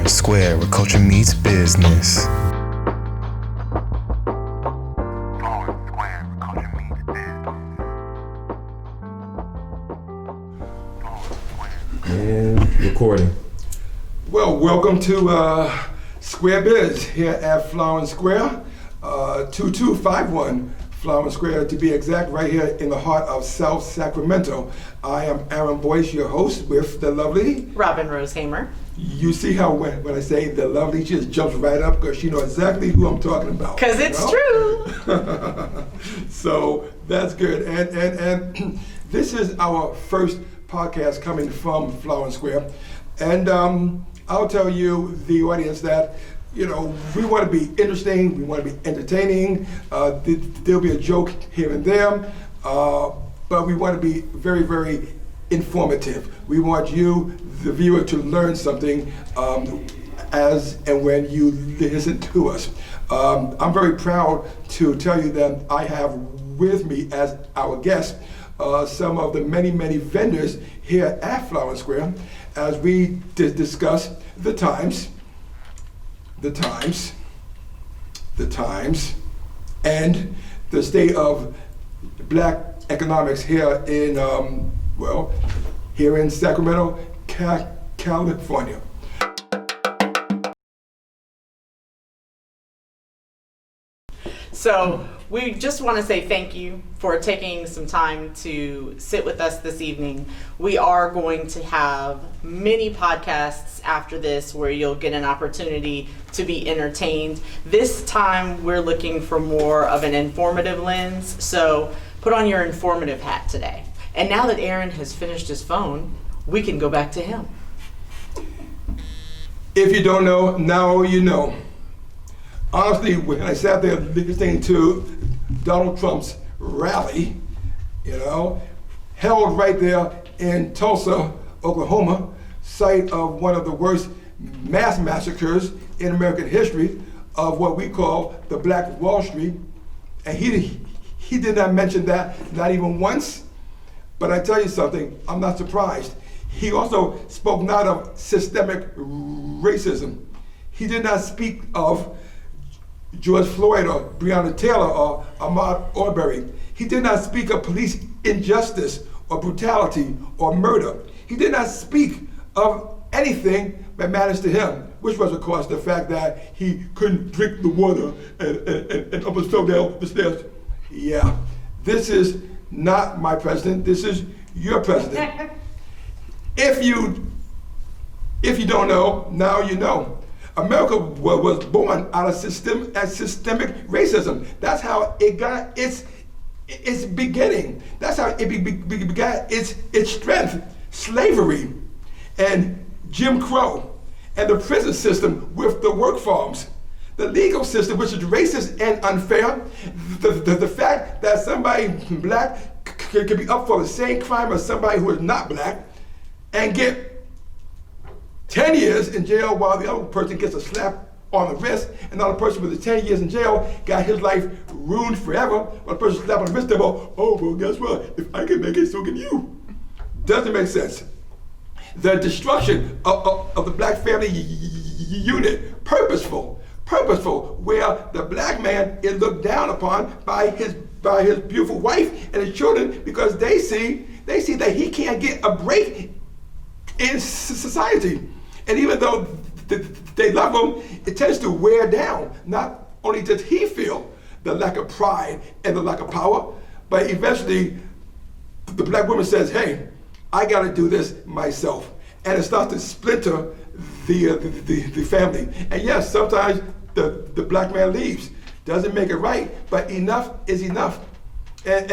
and Square, where culture meets business. And recording. Well, welcome to Square Biz here at Flower and Square, 2251 Flower and Square to be exact, right here in the heart of South Sacramento. I am Aaron Boyce, your host, with the lovely Robynne Rose-Hamer. You see how when I say the lovely, she just jumps right up because she knows exactly who I'm talking about. Because it's true. So that's good. And this is our first podcast coming from Flower and Square. And I'll tell you, the audience, that we want to be interesting, we want to be entertaining. There'll be a joke here and there, but we want to be very, very informative. We want you, the viewer, to learn something as and when you listen to us. I'm very proud to tell you that I have with me as our guest some of the many, many vendors here at Flower and Square as we discuss the times, and the state of black economics here in, here in Sacramento, California. So we just want to say thank you for taking some time to sit with us this evening. We are going to have many podcasts after this where you'll get an opportunity to be entertained. This time we're looking for more of an informative lens, so put on your informative hat today. And now that Aaron has finished his phone, we can go back to him. If you don't know, now you know. Honestly, when I sat there listening to Donald Trump's rally, held right there in Tulsa, Oklahoma, site of one of the worst mass massacres in American history of what we call the Black Wall Street. And he did not mention that, not even once. But I tell you something, I'm not surprised. He also spoke not of systemic racism. He did not speak of George Floyd or Breonna Taylor or Ahmaud Arbery. He did not speak of police injustice or brutality or murder. He did not speak of anything that matters to him, which was, of course, the fact that he couldn't drink the water and almost fell down the stairs. Yeah, this is not my president. This is your president. If you don't know, now you know. America was born out of systemic racism. That's how it got its beginning. That's how it began its strength. Slavery and Jim Crow and the prison system with the work farms. The legal system, which is racist and unfair. The fact that somebody black could be up for the same crime as somebody who is not black and get 10 years in jail while the other person gets a slap on the wrist, and the other person with the 10 years in jail got his life ruined forever. While the person slapped on the wrist, they're well, guess what? If I can make it, so can you. Doesn't make sense. The destruction of the black family unit, purposeful, where the black man is looked down upon by his beautiful wife and his children because they see that he can't get a break in society. And even though they love him, it tends to wear down. Not only does he feel the lack of pride and the lack of power, but eventually the black woman says, hey, I gotta do this myself. And it starts to splinter the family. And yes, sometimes the black man leaves. Doesn't make it right, but enough is enough. And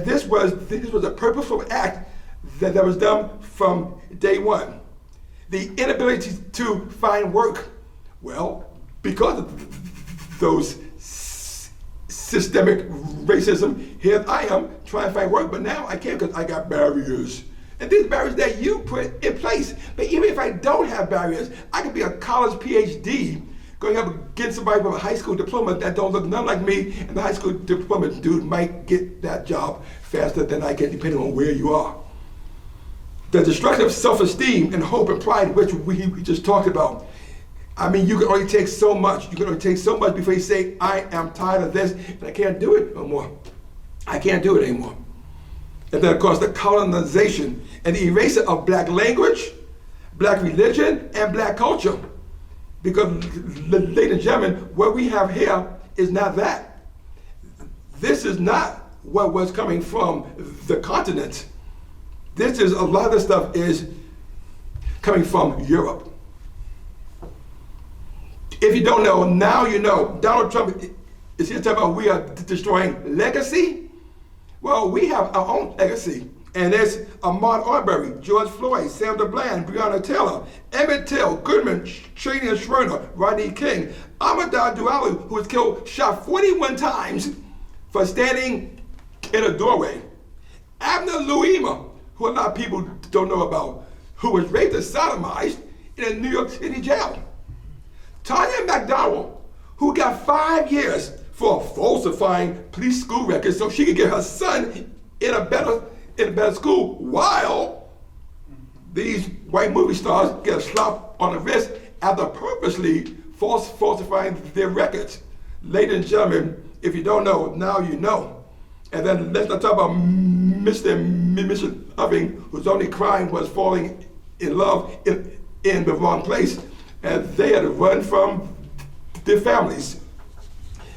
this was a purposeful act that was done from day one. The inability to find work, well, because of those systemic racism, here I am trying to find work, but now I can't because I got barriers. And these barriers that you put in place. But even if I don't have barriers, I could be a college PhD going up against somebody with a high school diploma that don't look none like me, and the high school diploma dude might get that job faster than I can, depending on where you are. The destruction of self-esteem and hope and pride, which we just talked about, I mean, you can only take so much. You can only take so much before you say, I am tired of this, and I can't do it no more. I can't do it anymore. And then, of course, the colonization and the erasure of black language, black religion, and black culture. Because, ladies and gentlemen, what we have here is not that. This is not what was coming from the continent. This is, a lot of this stuff is coming from Europe. If you don't know, now you know. Donald Trump is here talking about we are destroying legacy. Well, we have our own legacy. And there's Ahmaud Arbery, George Floyd, Sandra Bland, Breonna Taylor, Emmett Till, Goodman, Cheney and Schwerner, Rodney King, Amadou Diallo, who was killed, shot 41 times for standing in a doorway. Abner Louima, who a lot of people don't know about, who was raped and sodomized in a New York City jail. Tanya McDowell, who got 5 years for falsifying police school records so she could get her son in a better school, while these white movie stars get a slap on the wrist after purposely falsifying their records. Ladies and gentlemen, if you don't know, now you know. And then let's not talk about Mr. and Mrs. Loving, whose only crime was falling in love in the wrong place, and they had to run from their families.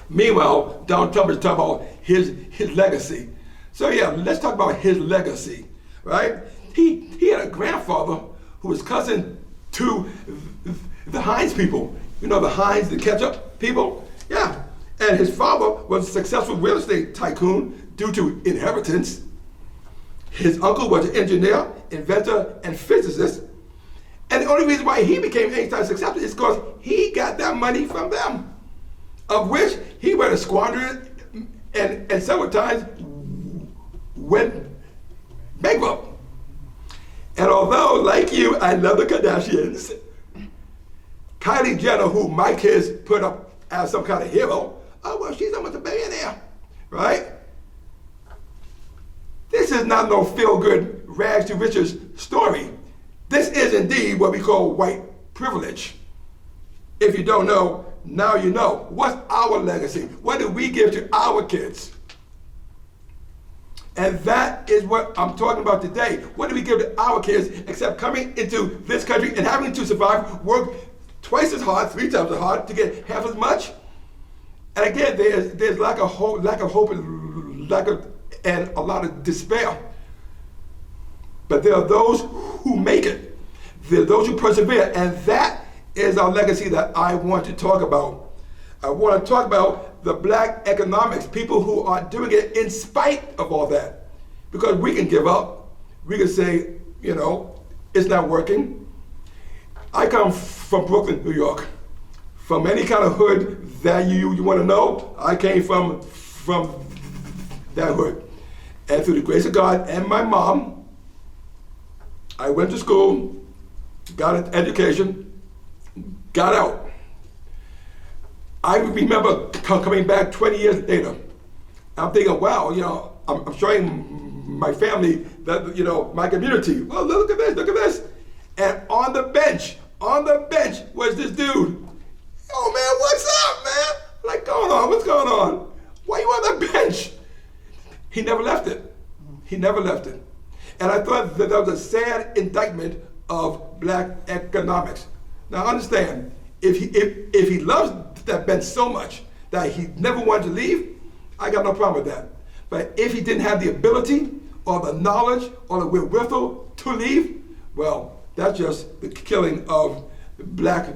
Meanwhile, Donald Trump is talking about his legacy. So yeah, let's talk about his legacy, right? He had a grandfather who was cousin to the Heinz people. You know the Heinz, the ketchup people? Yeah. And his father was a successful real estate tycoon due to inheritance. His uncle was an engineer, inventor, and physicist. And the only reason why he became Einstein successful is because he got that money from them, of which he went to squander it and several times went bankrupt. And although, like you, I love the Kardashians, Kylie Jenner, who my kids put up as some kind of hero, oh, well, she's almost a billionaire, right? This is not no feel-good rags to riches story. This is indeed what we call white privilege. If you don't know, now you know. What's our legacy? What do we give to our kids? And that is what I'm talking about today. What do we give to our kids except coming into this country and having to survive, work twice as hard, 3 times as hard to get half as much? And again, there's lack of hope, and a lot of despair. But there are those who make it. There are those who persevere, and that is our legacy that I want to talk about. I want to talk about the black economics, people who are doing it in spite of all that. Because we can give up. We can say, you know, it's not working. I come from Brooklyn, New York. From any kind of hood that you want to know, I came from that hood. And through the grace of God and my mom, I went to school, got an education, got out. I remember coming back 20 years later. I'm thinking, wow, you know, I'm showing my family that, you know, my community. Well, look at this. And on the bench was this dude. Oh man, what's up, man? Like, what's going on? Why you on the bench? He never left it. And I thought that was a sad indictment of black economics. Now understand, if he loves that bench so much that he never wanted to leave, I got no problem with that. But if he didn't have the ability or the knowledge or the wherewithal to leave, well, that's just the killing of black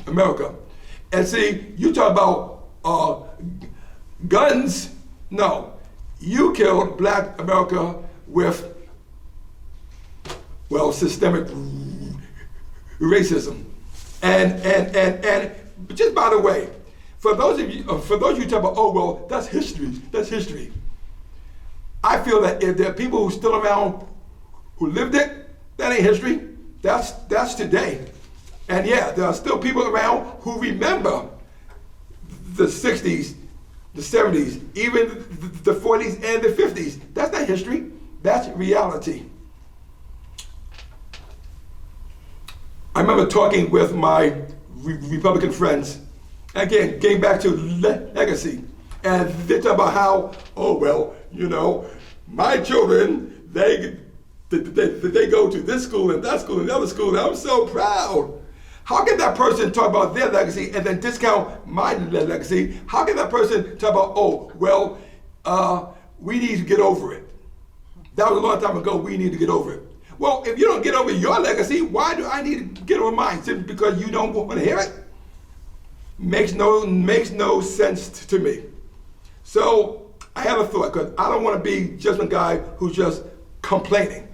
America. And see, you talk about guns. No, you killed black America with, well, systemic racism. And just by the way, for those of you who talk about, oh well, that's history. I feel that if there are people who are still around who lived it, that ain't history. That's today. And yeah, there are still people around who remember the 60s, the 70s, even the 40s and the 50s. That's not history, that's reality. I remember talking with my Republican friends. Again, getting back to legacy. And they talk about how, oh, well, you know, my children, they go to this school and that school and the other school, and I'm so proud. How can that person talk about their legacy and then discount my legacy? How can that person talk about, oh, well, we need to get over it? That was a long time ago, we need to get over it. Well, if you don't get over your legacy, why do I need to get over mine? Simply because you don't want to hear it? Makes no sense to me. So I have a thought, because I don't want to be just a guy who's just complaining.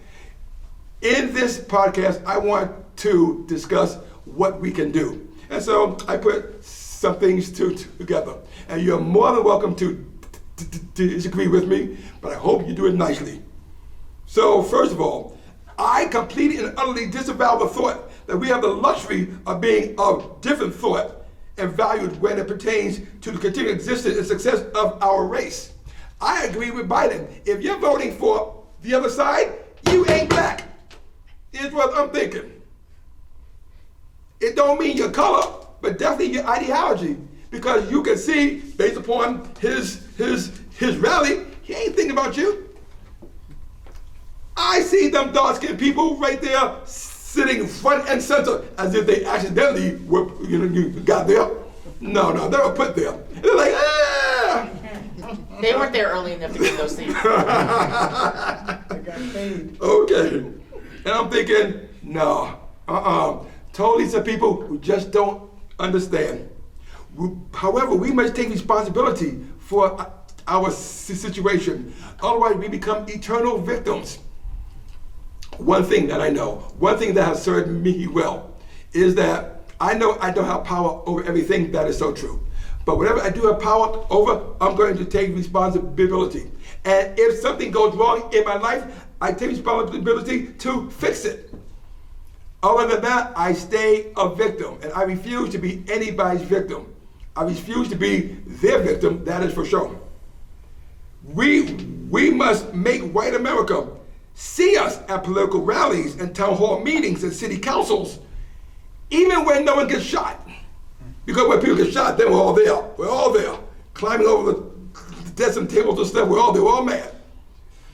In this podcast, I want to discuss what we can do. And so I put some things together. And you're more than welcome to disagree with me, but I hope you do it nicely. So first of all, I completely and utterly disavow the thought that we have the luxury of being of different thought and valued when it pertains to the continued existence and success of our race. I agree with Biden. If you're voting for the other side, you ain't black. Is what I'm thinking. It don't mean your color, but definitely your ideology. Because you can see, based upon his rally, he ain't thinking about you. I see them dark-skinned people right there sitting front and center as if they accidentally were, got there. No, they were put there. And they're like, ah! They weren't there early enough to get those seats. They got paid. Okay. And I'm thinking, no, totally some people who just don't understand. However, we must take responsibility for our situation. Otherwise, we become eternal victims. One thing that I know, one thing that has served me well, is that I know I don't have power over everything. That is so true. But whatever I do have power over, I'm going to take responsibility. And if something goes wrong in my life, I take responsibility to fix it. Other than that, I stay a victim, and I refuse to be anybody's victim. I refuse to be their victim, that is for sure. We must make white America see us at political rallies and town hall meetings and city councils, even when no one gets shot. Because when people get shot, then we're all there. We're all there, climbing over the desks and tables and stuff. We're all there. We're all mad.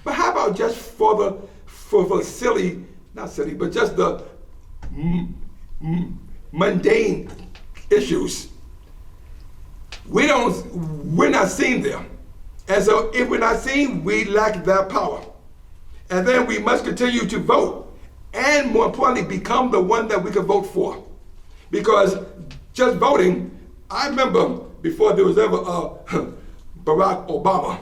But how about just for the silly, not silly, but just the mundane issues? We're not seen there. And so if we're not seen, we lack that power. And then we must continue to vote, and more importantly, become the one that we can vote for. Because just voting, I remember before there was ever Barack Obama,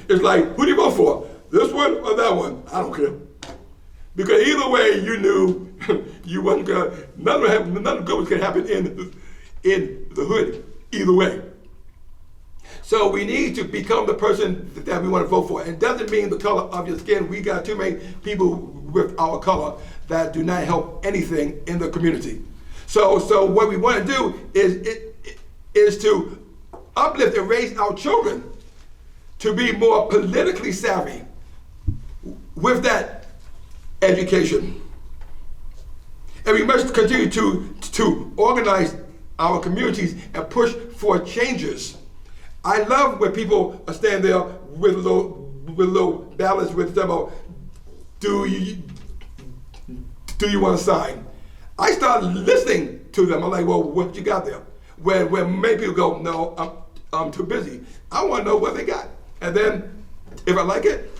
it's like, who do you vote for? This one or that one? I don't care. Because either way, you knew you wasn't gonna, none good was gonna happen in the hood, either way. So we need to become the person that we want to vote for. It doesn't mean the color of your skin. We got too many people with our color that do not help anything in the community. So what we want to do is to uplift and raise our children to be more politically savvy with that education. And we must continue to organize our communities and push for changes. I love when people are standing there with little ballots with them about, do you want to sign? I start listening to them. I'm like, well, what you got there? When many people go, no, I'm too busy. I want to know what they got. And then if I like it,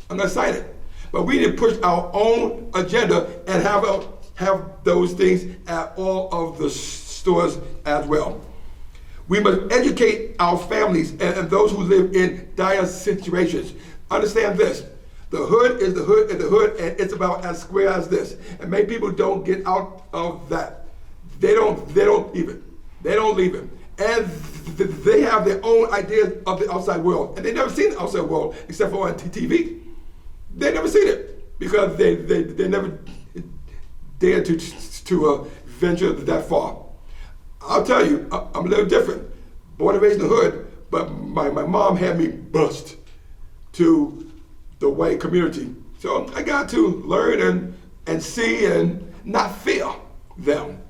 I'm gonna sign it. But we need to push our own agenda and have those things at all of the stores as well. We must educate our families and those who live in dire situations. Understand this, the hood is the hood and the hood, and it's about as square as this. And many people don't get out of that. They don't leave it. They don't leave it. And they have their own ideas of the outside world. And they've never seen the outside world except for on TV. They've never seen it because they never dared to venture that far. I'll tell you, I'm a little different. Born and raised in the hood, but my mom had me bust to the white community. So I got to learn and see and not fear them.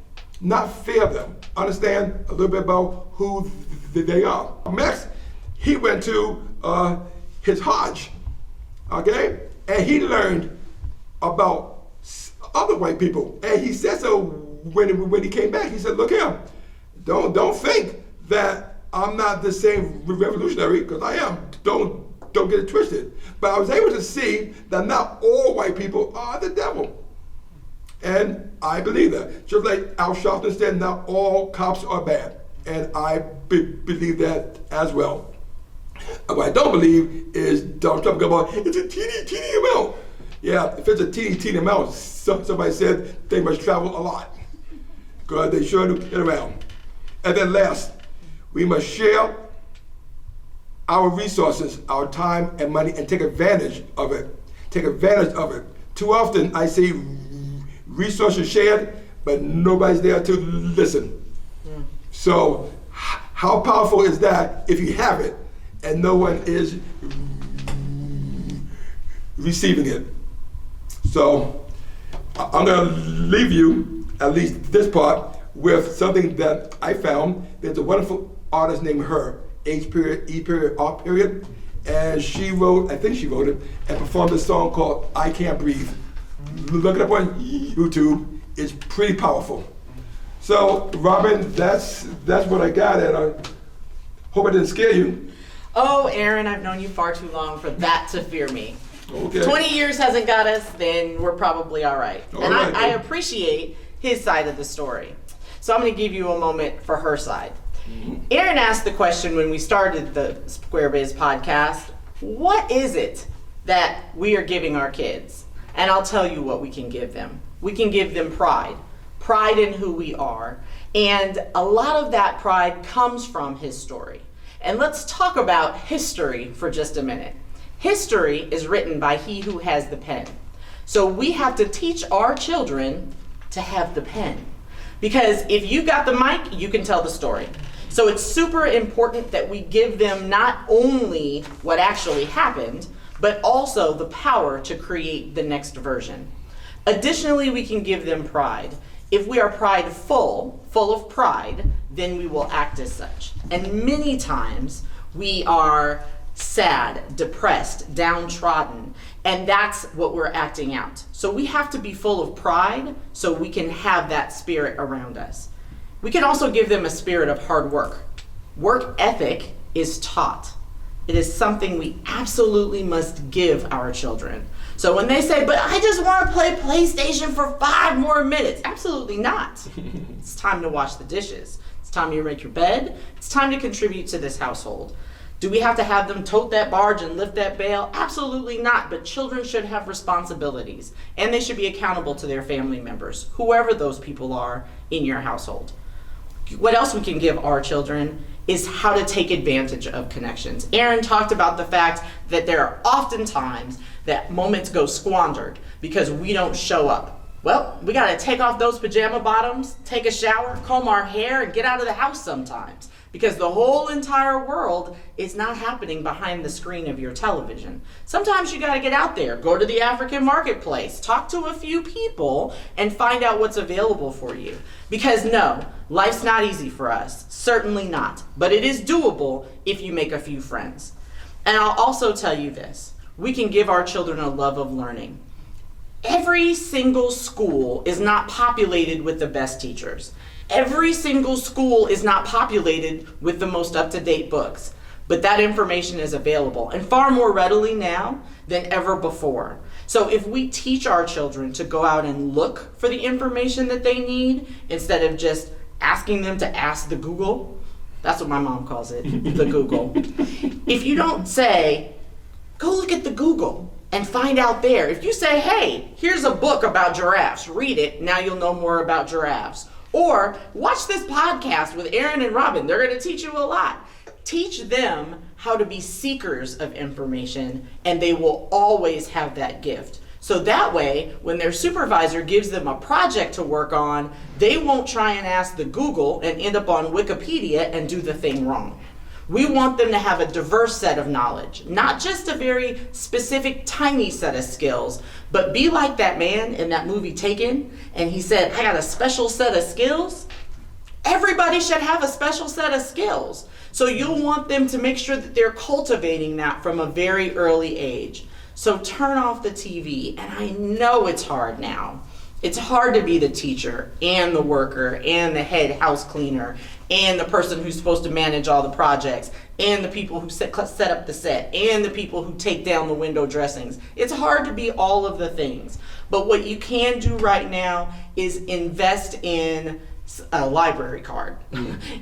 not fear them. Understand a little bit about who they are. Max, he went to his Hajj, okay? And he learned about other white people. And he said so when he came back. He said, look here, don't think that I'm not the same revolutionary, because I am. Don't get it twisted. But I was able to see that not all white people are the devil. And I believe that. Just like Al Sharpton said, not all cops are bad. And I believe that as well. What I don't believe is Donald Trump going, it's a teeny amount. Yeah, if it's a teeny amount, somebody said they must travel a lot, because they sure do get around. And then last, we must share our resources, our time and money, and take advantage of it. Take advantage of it. Too often I see resources shared, but nobody's there to listen. So how powerful is that if you have it and no one is receiving it? So I'm going to leave you, at least this part, with something that I found. There's a wonderful artist named Her, H period, E period, R period, and she wrote, I think she wrote it, and performed a song called I Can't Breathe. Look it up on YouTube. It's pretty powerful. So, Robyn, that's what I got, and I hope I didn't scare you. Oh, Aaron, I've known you far too long for that to fear me. Okay. 20 years hasn't got us, then we're probably all right. All and right, I appreciate his side of the story. So I'm going to give you a moment for her side. Aaron asked the question when we started the Square Biz podcast, what is it that we are giving our kids? And I'll tell you what we can give them. We can give them pride in who we are. And a lot of that pride comes from his story. And let's talk about history for just a minute. History is written by he who has the pen. So we have to teach our children to have the pen. Because if you got the mic, you can tell the story. So it's super important that we give them not only what actually happened, but also the power to create the next version. Additionally, we can give them pride. If we are prideful, full of pride, then we will act as such. And many times we are sad, depressed, downtrodden, and that's what we're acting out. So we have to be full of pride so we can have that spirit around us. We can also give them a spirit of hard work. Work ethic is taught. It is something we absolutely must give our children. So when they say, but I just want to play PlayStation for 5 more minutes, absolutely not. It's time to wash the dishes. It's time to make your bed. It's time to contribute to this household. Do we have to have them tote that barge and lift that bale? Absolutely not, but children should have responsibilities, and they should be accountable to their family members, whoever those people are in your household. What else we can give our children is how to take advantage of connections. Aaron talked about the fact that there are often times that moments go squandered because we don't show up. Well, we gotta take off those pajama bottoms, take a shower, comb our hair, and get out of the house sometimes, because the whole entire world is not happening behind the screen of your television. Sometimes you gotta get out there, go to the African marketplace, talk to a few people, and find out what's available for you. Because no, life's not easy for us, certainly not, but it is doable if you make a few friends. And I'll also tell you this, we can give our children a love of learning. Every single school is not populated with the best teachers. Every single school is not populated with the most up-to-date books, but that information is available and far more readily now than ever before. So if we teach our children to go out and look for the information that they need instead of just asking them to ask the Google, that's what my mom calls it, the Google. If you don't say, go look at the Google and find out there. If you say, hey, here's a book about giraffes, read it, now you'll know more about giraffes. Or watch this podcast with Aaron and Robyn, they're gonna teach you a lot. Teach them how to be seekers of information, and they will always have that gift. So that way, when their supervisor gives them a project to work on, they won't try and ask the Google and end up on Wikipedia and do the thing wrong. We want them to have a diverse set of knowledge, not just a very specific, tiny set of skills, but be like that man in that movie Taken, and he said, I got a special set of skills. Everybody should have a special set of skills. So you'll want them to make sure that they're cultivating that from a very early age. So turn off the TV, and I know it's hard now. It's hard to be the teacher and the worker and the head house cleaner and the person who's supposed to manage all the projects and the people who set up the set and the people who take down the window dressings. It's hard to be all of the things. But what you can do right now is invest in a library card.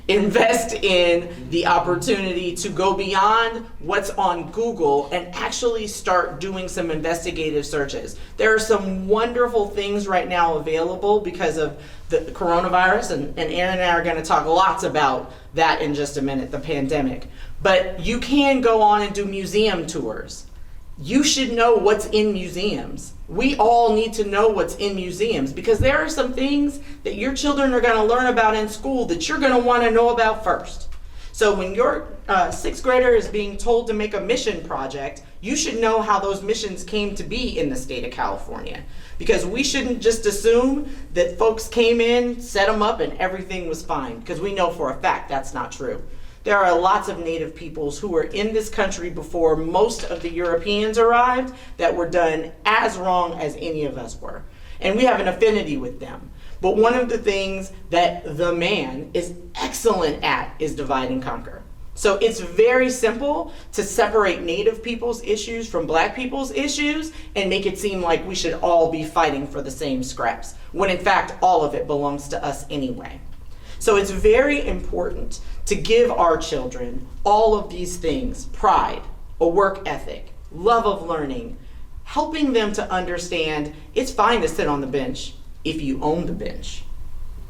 Invest in the opportunity to go beyond what's on Google and actually start doing some investigative searches. There are some wonderful things right now available because of the coronavirus, and Aaron and I are going to talk lots about that in just a minute, the pandemic. But you can go on and do museum tours. You should know what's in museums. We all need to know what's in museums because there are some things that your children are going to learn about in school that you're going to want to know about first. So when your sixth grader is being told to make a mission project, you should know how those missions came to be in the state of California. Because we shouldn't just assume that folks came in, set them up, and everything was fine. Because we know for a fact that's not true. There are lots of Native peoples who were in this country before most of the Europeans arrived that were done as wrong as any of us were. And we have an affinity with them. But one of the things that the man is excellent at is divide and conquer. So it's very simple to separate Native people's issues from Black people's issues and make it seem like we should all be fighting for the same scraps, when in fact all of it belongs to us anyway. So it's very important to give our children all of these things: pride, a work ethic, love of learning, helping them to understand it's fine to sit on the bench if you own the bench,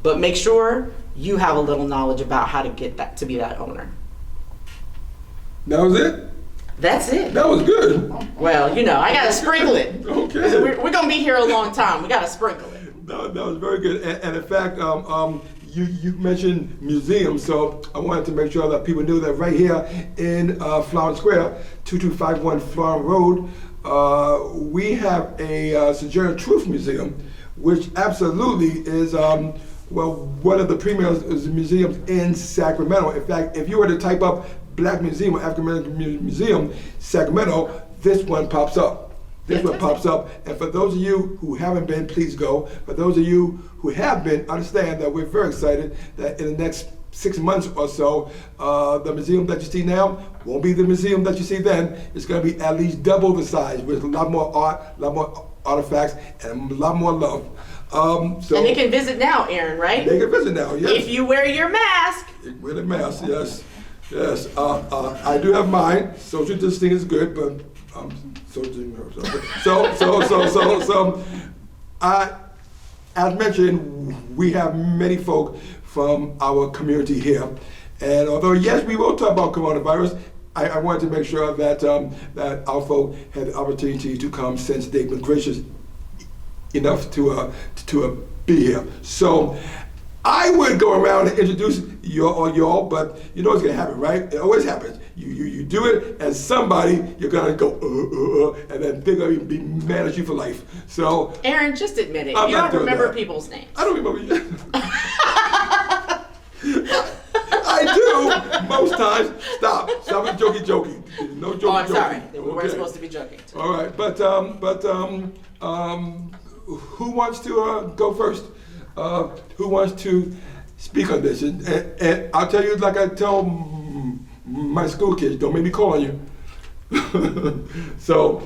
but make sure you have a little knowledge about how to get that to be that owner. That was it? That's it. That was good. Well, you know, I gotta sprinkle it. Okay. We're gonna be here a long time. We gotta sprinkle it. No, that was very good. And in fact, you mentioned museums, so I wanted to make sure that people knew that right here in Flower Square, 2251 Flower Road, we have a Sojourner Truth Museum, which absolutely is one of the premier museums in Sacramento. In fact, if you were to type up Black Museum or African American Museum, Sacramento, this one pops up. This one pops up. And for those of you who haven't been, please go. For those of you who have been, understand that we're very excited that in the next 6 months or so, the museum that you see now won't be the museum that you see then. It's going to be at least double the size with a lot more art, a lot more artifacts, and a lot more love. So and they can visit now, Aaron, right? They can visit now, yes. If you wear your mask. Wear the mask, yes. Yes, I do have mine. Social distancing is good, but as mentioned, we have many folk from our community here, and although yes, we will talk about coronavirus, I wanted to make sure that that our folk had the opportunity to come since they've been gracious enough to be here. So I would go around and introduce y'all, but you know what's gonna happen, right? It always happens. You do it, and somebody, you're gonna go, and then they're gonna be mad at you for life. So Aaron, just admit it. I'm You not don't doing remember that. people's names. I don't remember you. I do, most times. Stop with jokey. No jokey. Oh, I'm sorry. jokey. We weren't Okay. supposed to be joking. All right, but who wants to go first? Who wants to speak on this? And I'll tell you, like I tell my school kids, don't make me call on you. So,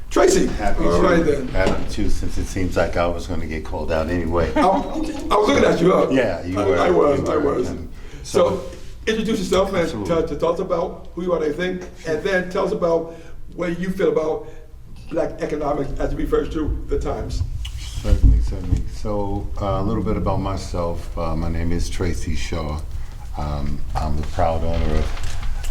Tracy. Happy All right then. to, since it seems like I was going to get called out anyway. I was looking at you. Yeah, you were. I you was. were. So, introduce yourself and Absolutely. tell us about who you are, I think, and then tell us about what you feel about Black economics as it refers to the times. Certainly. So a little bit about myself. My name is Tracy Shaw. I'm the proud owner of,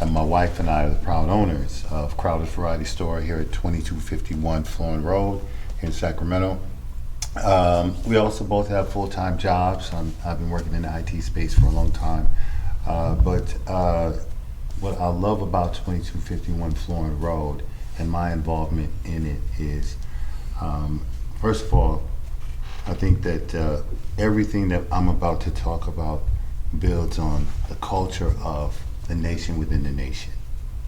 and my wife and I are the proud owners of Crowder's Variety Store here at 2251 Florin Road here in Sacramento. We also both have full-time jobs. I've been working in the IT space for a long time. But what I love about 2251 Florence Road and my involvement in it is, first of all, I think that everything that I'm about to talk about builds on the culture of the nation within the nation.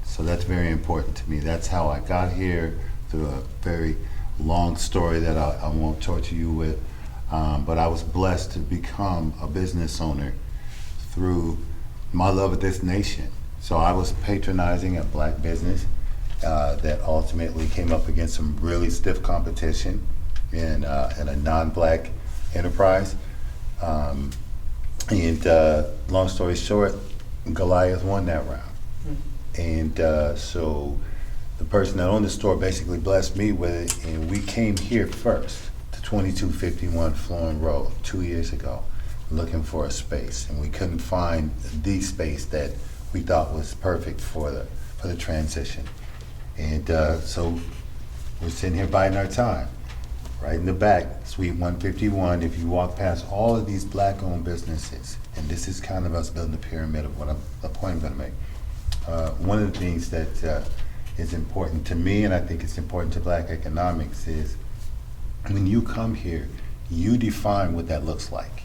So that's very important to me. That's how I got here, through a very long story that I won't torture you with. But I was blessed to become a business owner through my love of this nation. So I was patronizing a black business that ultimately came up against some really stiff competition in a non-black enterprise. And long story short, Goliath won that round. And so the person that owned the store basically blessed me with it, and we came here first to 2251 Florence Road 2 years ago, looking for a space, and we couldn't find the space that we thought was perfect for the transition. And so we're sitting here biding our time. Right in the back, Suite 151, if you walk past all of these black-owned businesses, and this is kind of us building a pyramid of the point I'm gonna make. One of the things that is important to me, and I think it's important to black economics, is when you come here, you define what that looks like.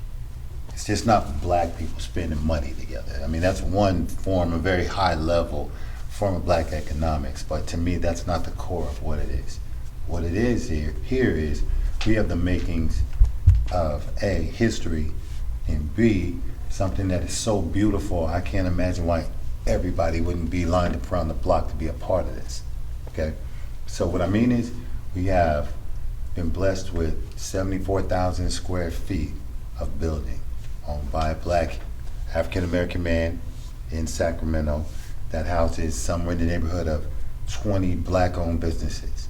It's just not black people spending money together. I mean, that's one form, a very high level form of black economics, but to me, that's not the core of what it is. What it is here is we have the makings of A, history, and B, something that is so beautiful, I can't imagine why everybody wouldn't be lined up around the block to be a part of this, okay? So what I mean is, we have been blessed with 74,000 square feet of building owned by a black African-American man in Sacramento that houses somewhere in the neighborhood of 20 black-owned businesses.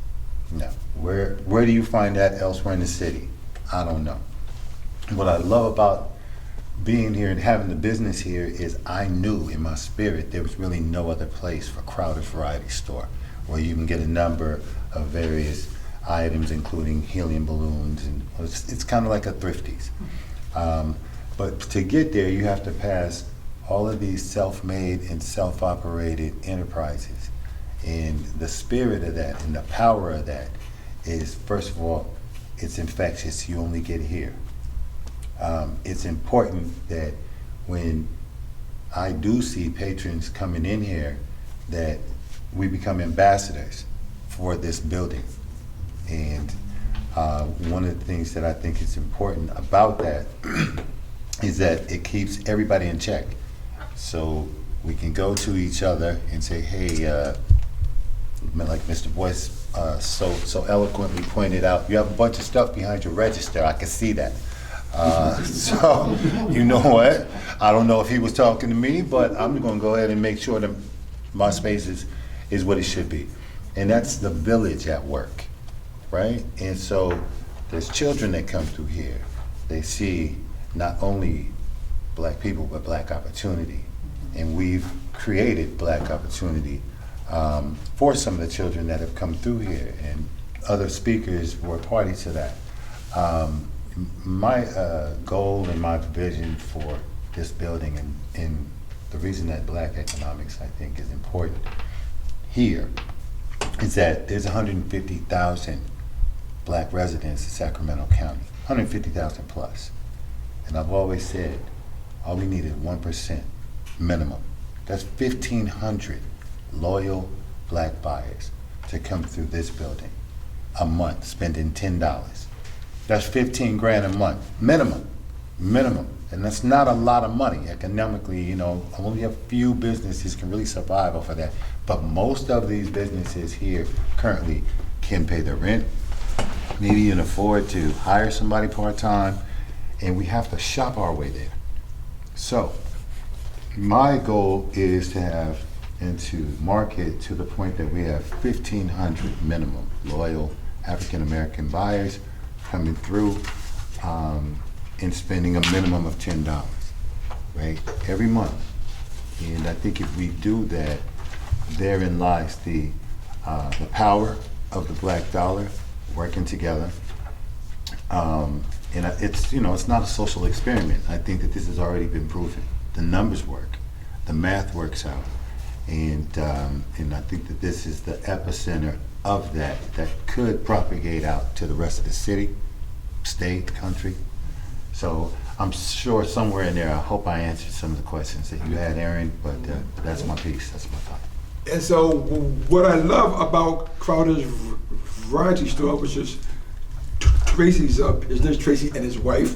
Now, where do you find that elsewhere in the city? I don't know. What I love about being here and having the business here is I knew in my spirit there was really no other place for Crowder's Variety Store where you can get a number of various items, including helium balloons, and it's kind of like a Thrifties. But to get there, you have to pass all of these self-made and self-operated enterprises. And the spirit of that and the power of that is, first of all, it's infectious. You only get here. It's important that when I do see patrons coming in here, that we become ambassadors for this building. And one of the things that I think is important about that is that it keeps everybody in check. So we can go to each other and say, hey, like Mr. Boyce so eloquently pointed out, you have a bunch of stuff behind your register. I can see that. So, you know what? I don't know if he was talking to me, but I'm going to go ahead and make sure that my space is what it should be. And that's the village at work, right? And so there's children that come through here. They see not only black people, but black opportunity. And we've created black opportunity for some of the children that have come through here, and other speakers were party to that. My goal and my vision for this building, and the reason that black economics, I think, is important here, is that there's 150,000 black residents in Sacramento County, 150,000 plus. And I've always said, all we need is 1% minimum. That's 1,500 loyal black buyers to come through this building a month, spending $10. That's 15 grand a month, minimum. And that's not a lot of money economically. You know, only a few businesses can really survive off of that. But most of these businesses here currently can pay their rent, maybe even afford to hire somebody part-time, and we have to shop our way there. So my goal is to have and to market to the point that we have 1,500 minimum loyal African-American buyers coming through and spending a minimum of $10, right, every month. And I think if we do that, therein lies the power of the black dollar working together. And it's, you know, it's not a social experiment. I think that this has already been proven. The numbers work. the math works out. And I think that this is the epicenter of that could propagate out to the rest of the city, state, country. So I'm sure somewhere in there, I hope I answered some of the questions that you had, Aaron, but that's my piece, that's my thought. And so what I love about Crowder's Variety Store, which is Tracy's business, Tracy and his wife,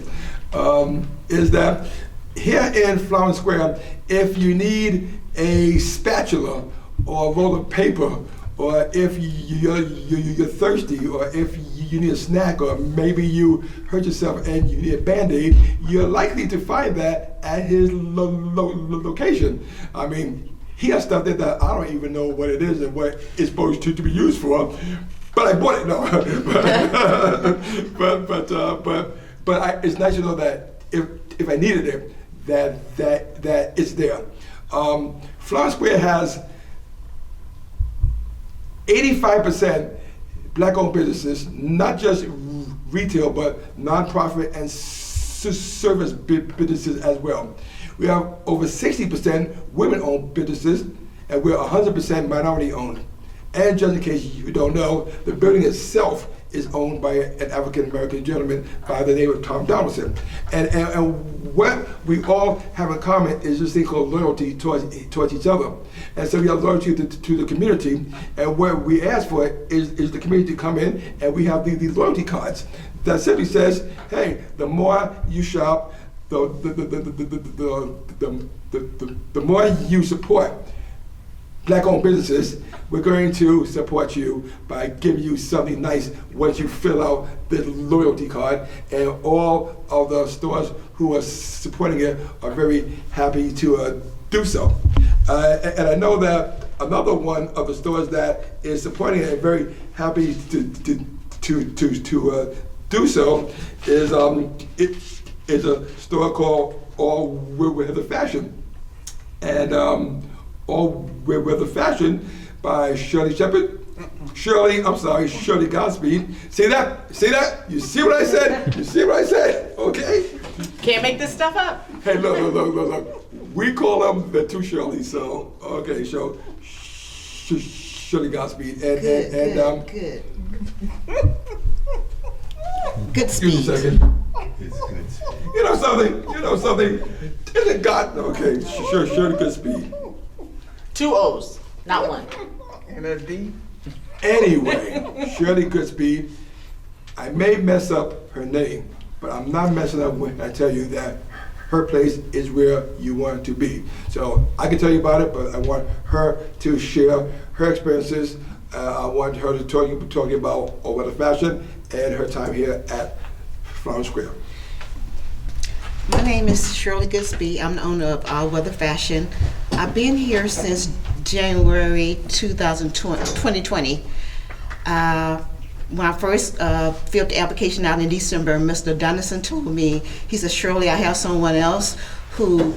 is that here in Flower Square, if you need a spatula or a roll of paper, or if you're thirsty, or if you need a snack, or maybe you hurt yourself and you need a Band-Aid, you're likely to find that at his location. I mean, he has stuff there that I don't even know what it is and what it's supposed to be used for, but I bought it. No, but it's nice to know that if I needed it, that it's there. Flower Square has 85% black-owned businesses, not just retail, but nonprofit and service businesses as well. We have over 60% women-owned businesses, and we're 100% minority-owned. And just in case you don't know, the building itself is owned by an African-American gentleman by the name of Tom Donaldson. And what we all have in common is this thing called loyalty towards each other. And so we have loyalty to the community, and what we ask for is the community to come in, and we have these loyalty cards that simply says, hey, the more you shop, the more you support black-owned businesses, we're going to support you by giving you something nice once you fill out the loyalty card, and all of the stores who are supporting it are very happy to do so. And I know that another one of the stores that is supporting it and very happy to do so is a store called All Weather Fashion. And All Weather Fashion by Shirley Shepard. Shirley Godspeed. See that? See that? You see what I said? You see what I said? Okay? Can't make this stuff up. Hey, look. We call them the two Shirleys, so, okay, so Shirley Godspeed. Good. Good Excuse speed. me a second. It's good. You know something? Isn't God, okay, Shirley Godspeed. 2 O's, not one. And a D. Anyway, Shirley Goodspeed, I may mess up her name, but I'm not messing up when I tell you that her place is where you want to be. So I can tell you about it, but I want her to share her experiences. I want her to talk about All Weather Fashion and her time here at Flower Square. My name is Shirley Goodspeed. I'm the owner of All Weather Fashion. I've been here since January 2020. When I first filled the application out in December, Mr. Donaldson told me, he said, Shirley, I have someone else who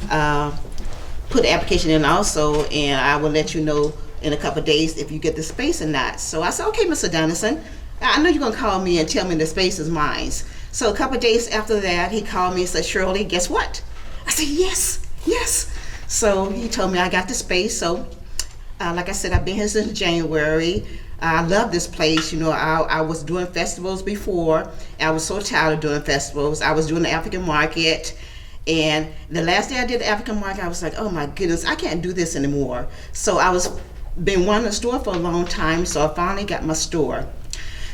put the application in also, and I will let you know in a couple of days if you get the space or not. So I said, okay, Mr. Donaldson, I know you're gonna call me and tell me the space is mine. So a couple of days after that, he called me and said, Shirley, guess what? I said, yes. So he told me I got the space. So like I said, I've been here since January. I love this place. You know, I was doing festivals before. I was so tired of doing festivals. I was doing the African market. And the last day I did the African market, I was like, oh my goodness, I can't do this anymore. So I was been wanting a store for a long time, so I finally got my store.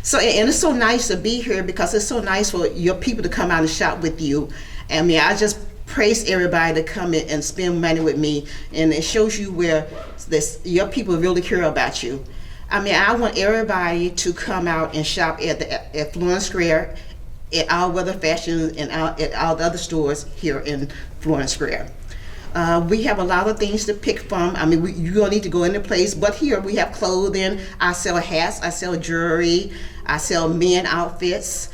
So, and it's so nice to be here because it's so nice for your people to come out and shop with you. I mean, I just praise everybody to come in and spend money with me, and it shows you where your people really care about you. I mean, I want everybody to come out and shop at Florence Square, at All Weather Fashion, and at all the other stores here in Florence Square. We have a lot of things to pick from. I mean, you don't need to go into place, but here we have clothing. I sell hats, I sell jewelry, I sell men outfits,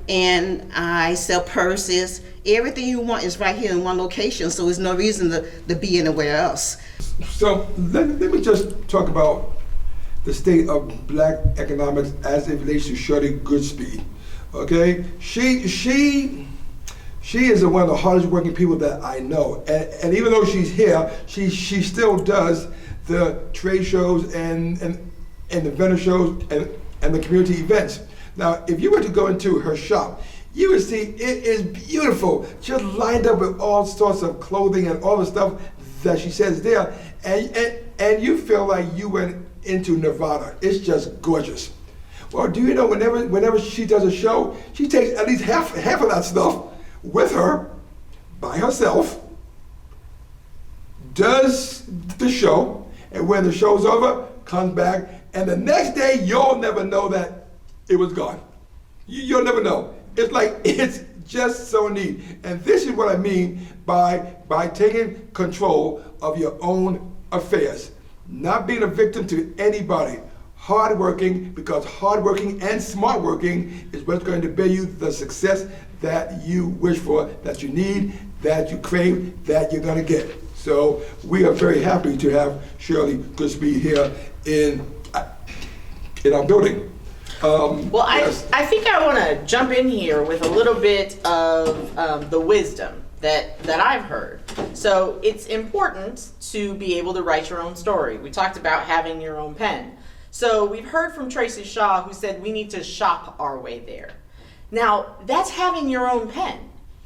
and I sell purses. Everything you want is right here in one location, so there's no reason to be anywhere else. So let me just talk about the state of black economics as it relates to Shirley Goodspeed. Okay, she She is one of the hardest working people that I know. And even though she's here, she still does the trade shows and the vendor shows and the community events. Now, if you were to go into her shop, you would see it is beautiful, just lined up with all sorts of clothing and all the stuff that she says there. And you feel like you went into Nevada. It's just gorgeous. Well, do you know whenever she does a show, she takes at least half of that stuff with her, by herself, does the show, and when the show's over, comes back, and the next day, you'll never know that it was gone. You'll never know. It's like, it's just so neat. And this is what I mean by taking control of your own affairs. Not being a victim to anybody. Hardworking, because hardworking and smart working is what's going to bear you the success that you wish for, that you need, that you crave, that you're going to get. So we are very happy to have Shirley Goodspeed here in our building. Well, yes. I think I want to jump in here with a little bit of the wisdom that I've heard. So it's important to be able to write your own story. We talked about having your own pen. So we've heard from Tracy Shaw, who said we need to shop our way there. Now, that's having your own pen.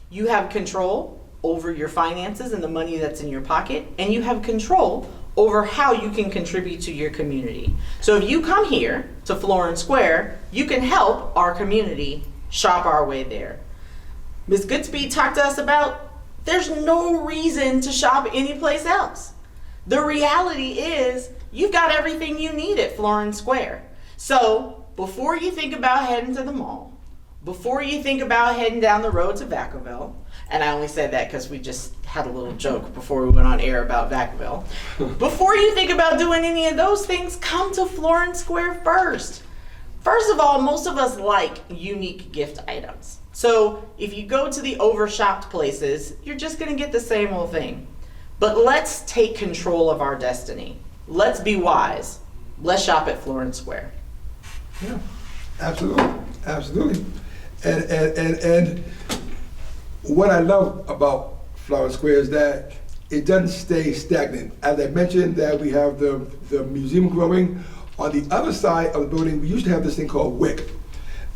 You have control over your finances and the money that's in your pocket, and you have control over how you can contribute to your community. So if you come here to Florence Square, you can help our community shop our way there. Ms. Goodspeed talked to us about there's no reason to shop anyplace else. The reality is you've got everything you need at Florence Square. So before you think about heading to the mall, before you think about heading down the road to Vacaville, and I only said that because we just had a little joke before we went on air about Vacaville. Before you think about doing any of those things, come to Florence Square first. First of all, most of us like unique gift items. So if you go to the overshopped places, you're just gonna get the same old thing. But let's take control of our destiny. Let's be wise. Let's shop at Florence Square. Yeah, absolutely, absolutely. And what I love about Florence Square is that it doesn't stay stagnant. As I mentioned, that we have the museum growing. On the other side of the building, we used to have this thing called WIC.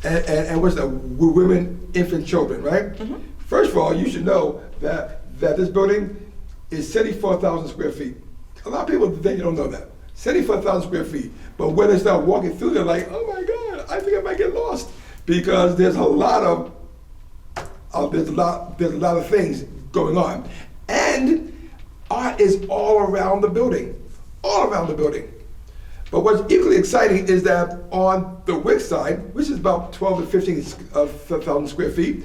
And what's that? Women, infant, children, right? Mm-hmm. First of all, you should know that this building is 74,000 square feet. A lot of people think you don't know that. 74,000 square feet. But when they start walking through, they're like, oh my God, I think I might get lost. Because there's a lot of things going on. And art is all around the building. All around the building. But what's equally exciting is that on the WIC side, which is about 12 to 15,000 square feet,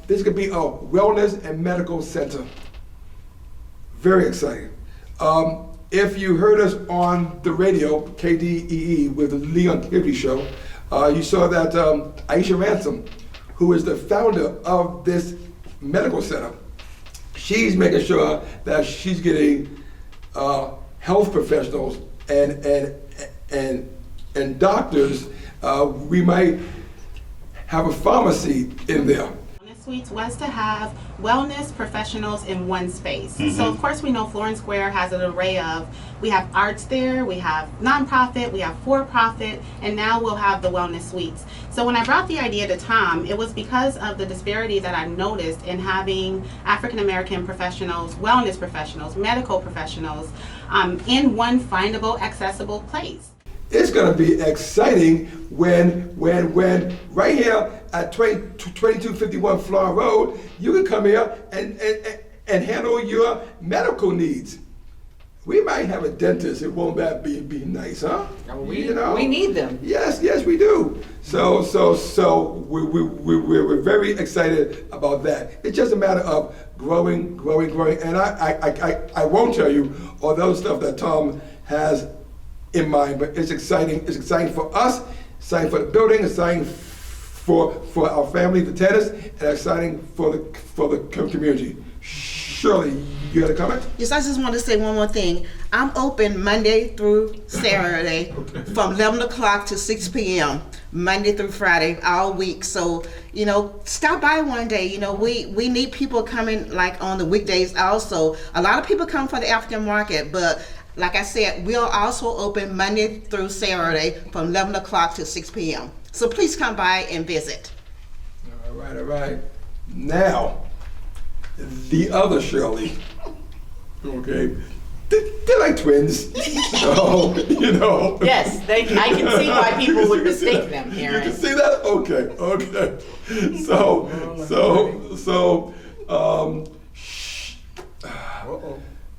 this could be a wellness and medical center. Very exciting. If you heard us on the radio, KDEE, with the Leon Kivy show, you saw that Aisha Ransom, who is the founder of this medical center, she's making sure that she's getting health professionals and doctors. We might have a pharmacy in there. Suites was to have wellness professionals in one space. Mm-hmm. So of course we know Florence Square has an array of, we have arts there, we have nonprofit, we have for-profit, and now we'll have the wellness suites. So when I brought the idea to Tom, it was because of the disparity that I noticed in having African American professionals, wellness professionals, medical professionals in one findable, accessible place. It's going to be exciting when right here at 2251 Flower Road, you can come here and handle your medical needs. We might have a dentist. It won't that be nice, huh? We need them. Yes, we do. So we're very excited about that. It's just a matter of growing. And I won't tell you all the other stuff that Tom has in mind, but it's exciting. It's exciting for us, exciting for the building, exciting for our family, the tenants, and exciting for the community. Shirley, you had a comment? Yes, I just want to say one more thing. I'm open Monday through Saturday from 11 o'clock to 6 p.m. Monday through Friday, all week. So, stop by one day. We need people coming like on the weekdays also. A lot of people come for the African market, but like I said, we'll also open Monday through Saturday from 11 o'clock to 6 p.m. So please come by and visit. All right. Now, the other Shirley, okay, they're like twins. Yes, I can see why people would mistake them, You Aaron. can see that? Okay.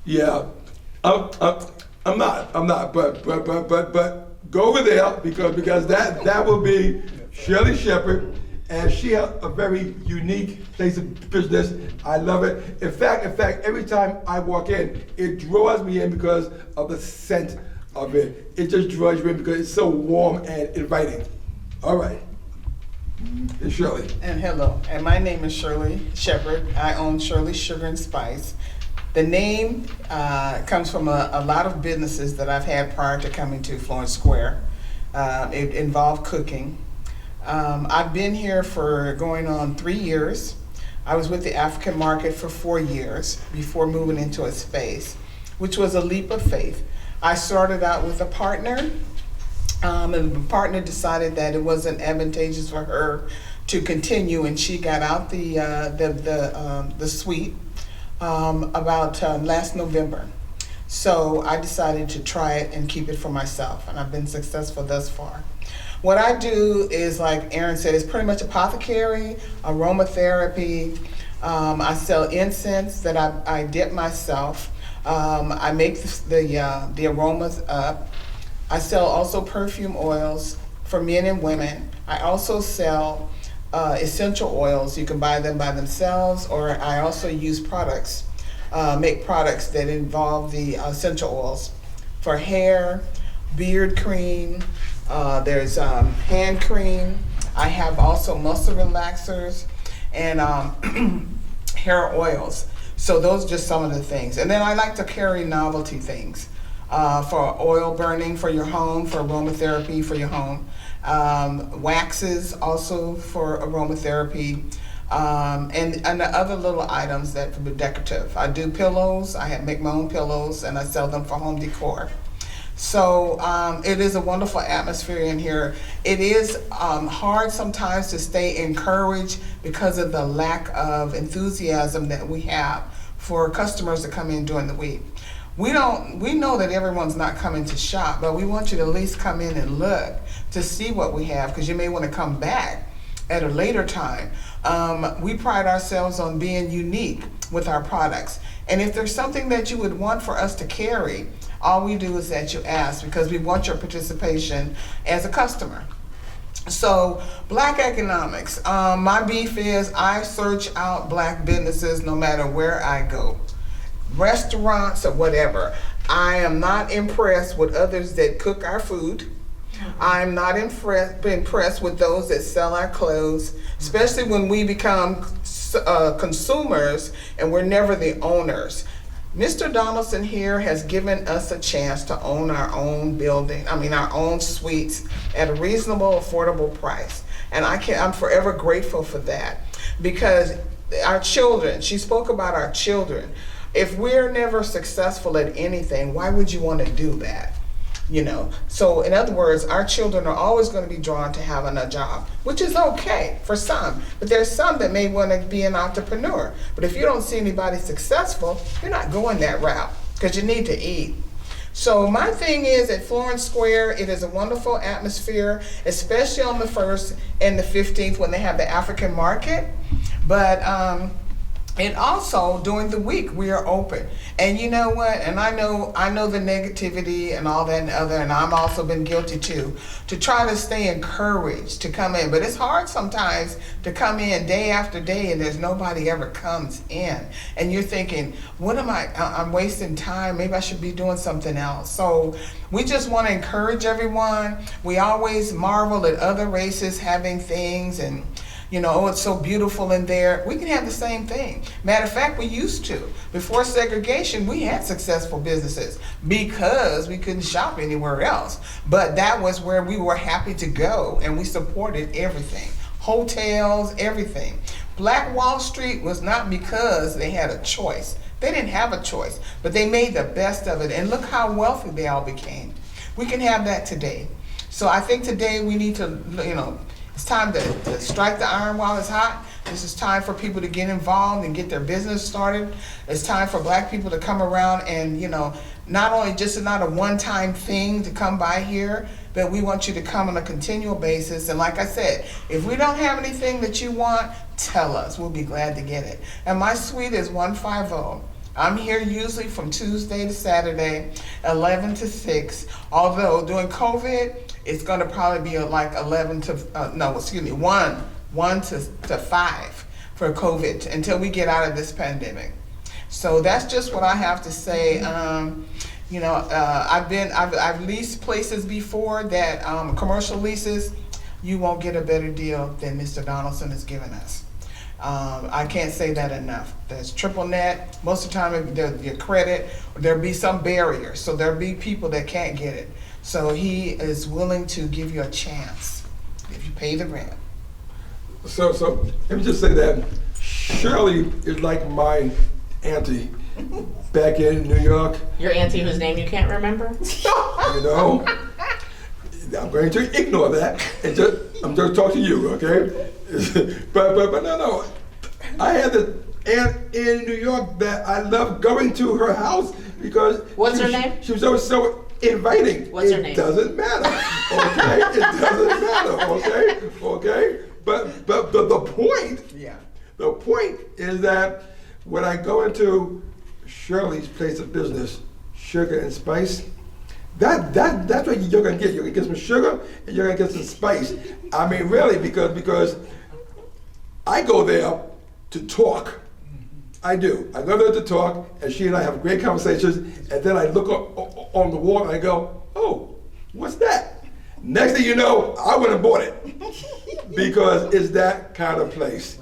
Yeah, I'm not, but go over there because that will be Shirley Shepherd, and she has a very unique place of business. I love it. In fact, every time I walk in, it draws me in because of the scent of it. It just draws you in because it's so warm and inviting. All right, it's Shirley. And hello, and my name is Shirley Shepherd. I own Shirley Sugar and Spice. The name comes from a lot of businesses that I've had prior to coming to Florence Square. It involved cooking. I've been here for going on 3 years. I was with the African market for 4 years before moving into a space, which was a leap of faith. I started out with a partner, and the partner decided that it wasn't advantageous for her to continue, and she got out the suite about last November. So I decided to try it and keep it for myself, and I've been successful thus far. What I do is, like Aaron said, it's pretty much apothecary, aromatherapy. I sell incense that I dip myself. I make the aromas up. I sell also perfume oils for men and women. I also sell essential oils. You can buy them by themselves, or I also use products, make products that involve the essential oils for hair, beard cream, there's hand cream. I have also muscle relaxers and hair oils. So those are just some of the things. And then I like to carry novelty things for oil burning for your home, for aromatherapy for your home. Waxes also for aromatherapy, and the other little items that for decorative. I do pillows. I make my own pillows, and I sell them for home decor. So it is a wonderful atmosphere in here. It is hard sometimes to stay encouraged because of the lack of enthusiasm that we have for customers to come in during the week. We know that everyone's not coming to shop, but we want you to at least come in and look to see what we have, because you may want to come back at a later time. We pride ourselves on being unique with our products. And if there's something that you would want for us to carry, all we do is that you ask, because we want your participation as a customer. So, Black economics. My beef is I search out Black businesses no matter where I go. Restaurants or whatever. I am not impressed with others that cook our food. I'm not impressed with those that sell our clothes, especially when we become consumers and we're never the owners. Mr. Donaldson here has given us a chance to own our own building, our own suites at a reasonable, affordable price. And I'm forever grateful for that, because our children, she spoke about our children. If we're never successful at anything, why would you want to do that? So in other words, our children are always going to be drawn to having a job, which is okay for some, but there's some that may want to be an entrepreneur. But if you don't see anybody successful, you're not going that route, because you need to eat. So my thing is, at Florence Square, it is a wonderful atmosphere, especially on the 1st and the 15th when they have the African market. But and also during the week we are open. And you know what? And I know the negativity and all that and other, and I've also been guilty too, to try to stay encouraged to come in. But it's hard sometimes to come in day after day and there's nobody ever comes in. And you're thinking, what am I'm wasting time. Maybe I should be doing something else. So we just want to encourage everyone. We always marvel at other races having things, and oh, it's so beautiful in there. We can have the same thing. Matter of fact, we used to. Before segregation, we had successful businesses because we couldn't shop anywhere else. But that was where we were happy to go, and we supported everything. Hotels, everything. Black Wall Street was not because they had a choice. They didn't have a choice, but they made the best of it, and look how wealthy they all became. We can have that today. So I think today we need to, it's time to strike the iron while it's hot. This is time for people to get involved and get their business started. It's time for Black people to come around and, not only just not a one-time thing to come by here, but we want you to come on a continual basis. And like I said, if we don't have anything that you want, tell us. We'll be glad to get it. And my suite is 150. I'm here usually from Tuesday to Saturday, 11 to 6. Although during COVID, it's going to probably be like 1 to 5 for COVID until we get out of this pandemic. So that's just what I have to say. I've leased places before that commercial leases. You won't get a better deal than Mr. Donaldson has given us. I can't say that enough. There's triple net. Most of the time, your credit, there'll be some barriers. So there'll be people that can't get it. So he is willing to give you a chance if you pay the rent. So let me just say that Shirley is like my auntie back in New York. Your auntie whose name you can't remember? I'm going to ignore that and I'm just talking to you, okay? but no. I had the aunt in New York that I loved going to her house because What's her name? She was always so inviting. What's her name? It doesn't matter, okay? It doesn't matter, okay? But the point is that when I go into Shirley's place of business, Sugar and Spice, that's what you're gonna get. You're gonna get some sugar and you're gonna get some spice. I mean, really, because I go there to talk. I do. I go there to talk, and she and I have great conversations, and then I look on the wall and I go, oh, what's that? Next thing you know, I went and bought it because it's that kind of place,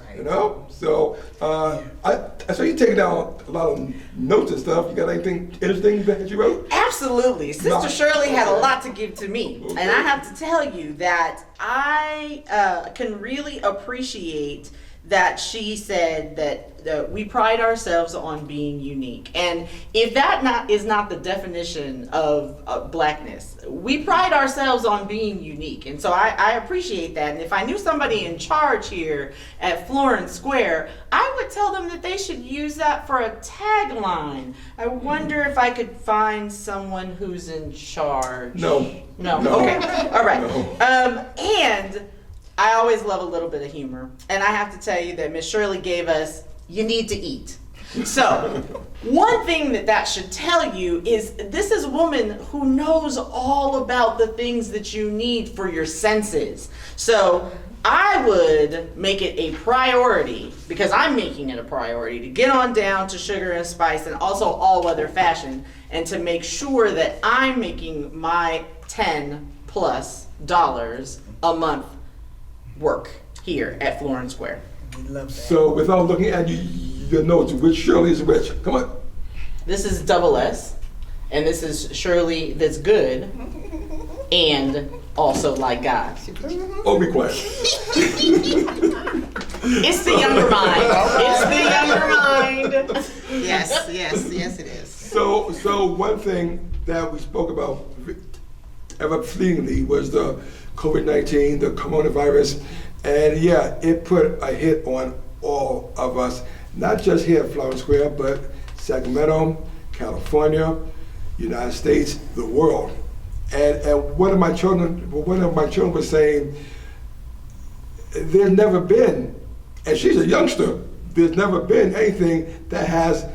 So, so you're taking down a lot of notes and stuff. You got anything interesting that you wrote? Absolutely. Sister Shirley had a lot to give to me. Okay. And I have to tell you that I can really appreciate that she said that we pride ourselves on being unique. And if that is not the definition of Blackness, we pride ourselves on being unique. And so I appreciate that. And if I knew somebody in charge here at Florence Square, I would tell them that they should use that for a tagline. I wonder if I could find someone who's in charge. No. Okay. All right. No. And I always love a little bit of humor. And I have to tell you that Miss Shirley gave us, you need to eat. So, one thing that should tell you is this is a woman who knows all about the things that you need for your senses. So, I would make it a priority, because I'm making it a priority, to get on down to Sugar and Spice and also All Weather Fashion, and to make sure that I'm making my $10+ a month work here at Florence Square. We love that. So without looking at your notes, which Shirley is which? Come on. This is double S, and this is Shirley that's good and also like God. Oh, be quiet. It's the younger mind. It's the younger mind. Yes, it is. So one thing that we spoke about ever fleetingly was the COVID-19, the coronavirus, and yeah, it put a hit on all of us, not just here at Florence Square, but Sacramento, California, United States, the world. And one of my children was saying, there's never been, and she's a youngster, there's never been anything that has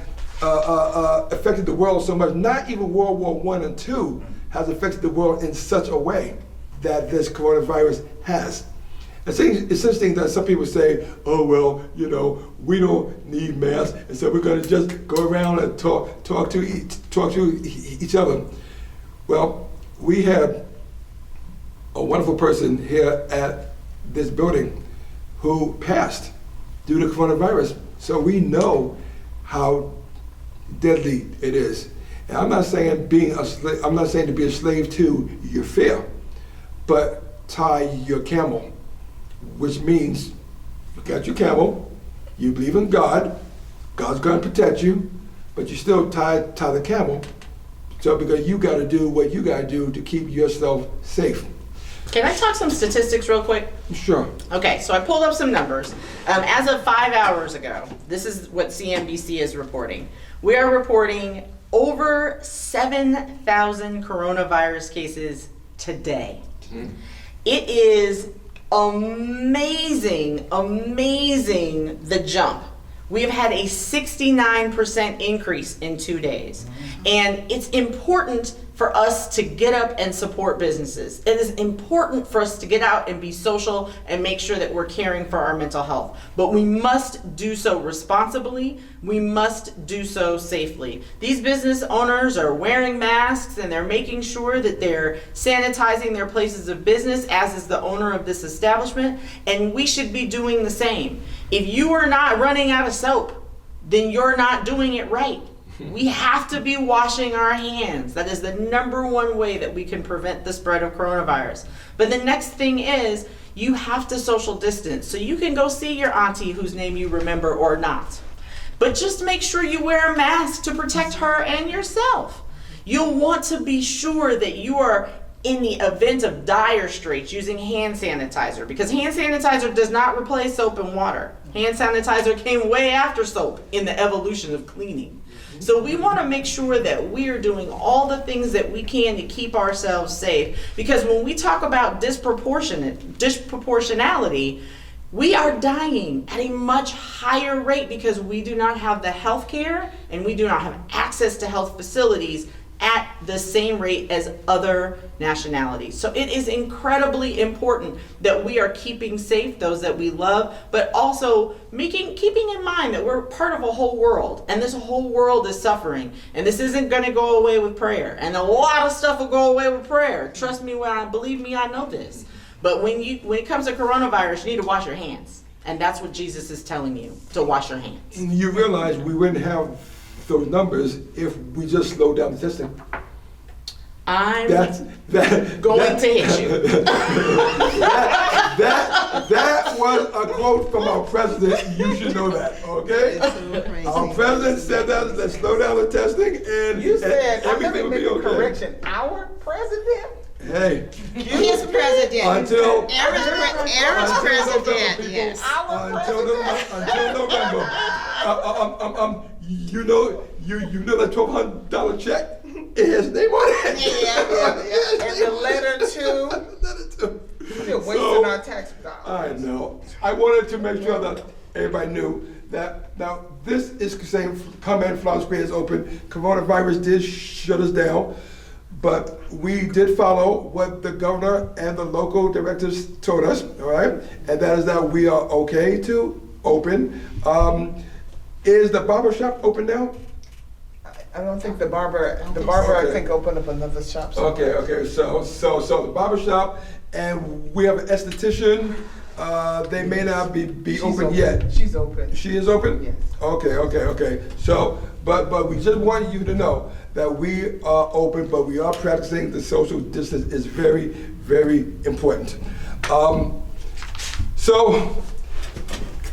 affected the world so much. Not even World War I and II has affected the world in such a way that this coronavirus has. It's interesting that some people say, oh, well, we don't need masks, and so we're going to just go around and talk to each other. Well, we had a wonderful person here at this building who passed due to coronavirus. So we know how deadly it is. And I'm not saying I'm not saying to be a slave to your fear, but tie your camel, which means you got your camel, you believe in God, God's going to protect you, but you still tie the camel. So because you got to do what you got to do to keep yourself safe. Can I talk some statistics real quick? Sure. Okay, so I pulled up some numbers. As of 5 hours ago, this is what CNBC is reporting. We are reporting over 7,000 coronavirus cases today. It is amazing the jump. We have had a 69% increase in 2 days. And it's important for us to get up and support businesses. It is important for us to get out and be social and make sure that we're caring for our mental health. But we must do so responsibly. We must do so safely. These business owners are wearing masks and they're making sure that they're sanitizing their places of business, as is the owner of this establishment, and we should be doing the same. If you are not running out of soap, then you're not doing it right. We have to be washing our hands. That is the number one way that we can prevent the spread of coronavirus. But the next thing is you have to social distance. So you can go see your auntie whose name you remember or not. But just make sure you wear a mask to protect her and yourself. You'll want to be sure that you are, in the event of dire straits, using hand sanitizer, because hand sanitizer does not replace soap and water. Hand sanitizer came way after soap in the evolution of cleaning. So we want to make sure that we are doing all the things that we can to keep ourselves safe, because when we talk about disproportionality, we are dying at a much higher rate because we do not have the health care and we do not have access to health facilities at the same rate as other nationalities. So it is incredibly important that we are keeping safe those that we love, but also keeping in mind that we're part of a whole world, and this whole world is suffering, and this isn't going to go away with prayer. And a lot of stuff will go away with prayer. Trust me, believe me, I know this. But when it comes to coronavirus, you need to wash your hands, and that's what Jesus is telling you, to wash your hands. You realize we wouldn't have those numbers if we just slow down the testing. I'm going to hit you. That was a quote from our president. You should know that, okay? Our president said that, let's slow down the testing, and You said, everything will be okay. correction, our president? Hey. His president. Until Aaron's president, yes. until November. You know that $1,200 check? It has his name on it. Yeah. And the letter too. We're wasting our tax dollars. I know. I wanted to make sure that everybody knew that now this is saying come in, Florence Square is open. Coronavirus did shut us down, but we did follow what the governor and the local directors told us, all right? And that is that we are okay to open. Is the barber shop open now? I don't think the barber Okay. I think opened up another shop somewhere. Okay. So the barber shop, and we have an esthetician. They may not be She's open yet. She's open. She is open? Yes. Okay. So, but we just want you to know that we are open, but we are practicing the social distance is very, very important. So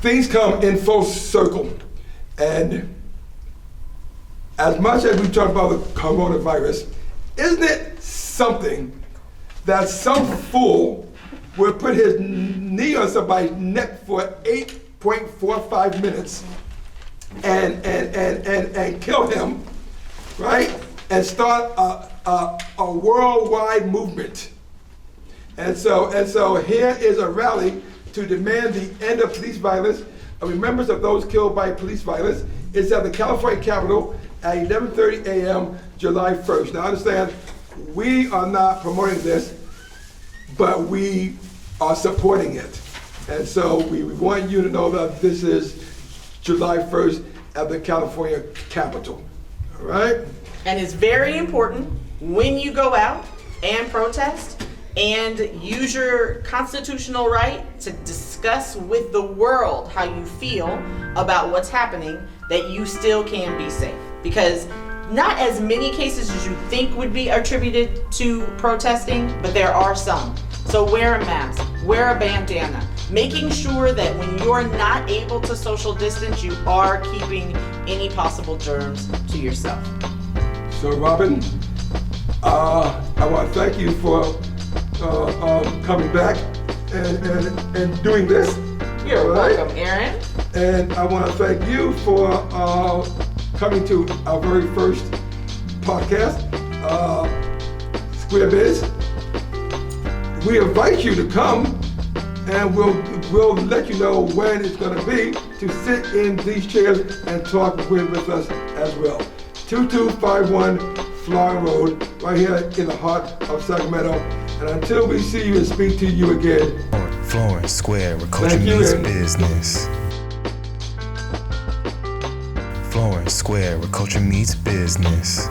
things come in full circle, and as much as we talk about the coronavirus, isn't it something that some fool would put his knee on somebody's neck for 8.45 minutes and kill him, right? And start a worldwide movement. And so here is a rally to demand the end of police violence. Remembrance of those killed by police violence. It's at the California Capitol at 11:30 a.m. July 1st. Now understand, we are not promoting this, but we are supporting it. And so we want you to know that this is July 1st at the California Capitol. All right? And it's very important when you go out and protest and use your constitutional right to discuss discuss with the world how you feel about what's happening, that you still can be safe. Because not as many cases as you think would be attributed to protesting, but there are some. So wear a mask, wear a bandana, making sure that when you're not able to social distance, you are keeping any possible germs to yourself. So Robynne, I want to thank you for coming back and doing this. You're All right? welcome, Aaron. And I want to thank you for coming to our very first podcast, Square Biz. We invite you to come, and we'll let you know when it's going to be to sit in these chairs and talk with us as well. 2251 Flower Road, right here in the heart of Sacramento. And until we see you and speak to you again, Florence Square, where culture Thank you, meets and- business. Florence Square, where culture meets business.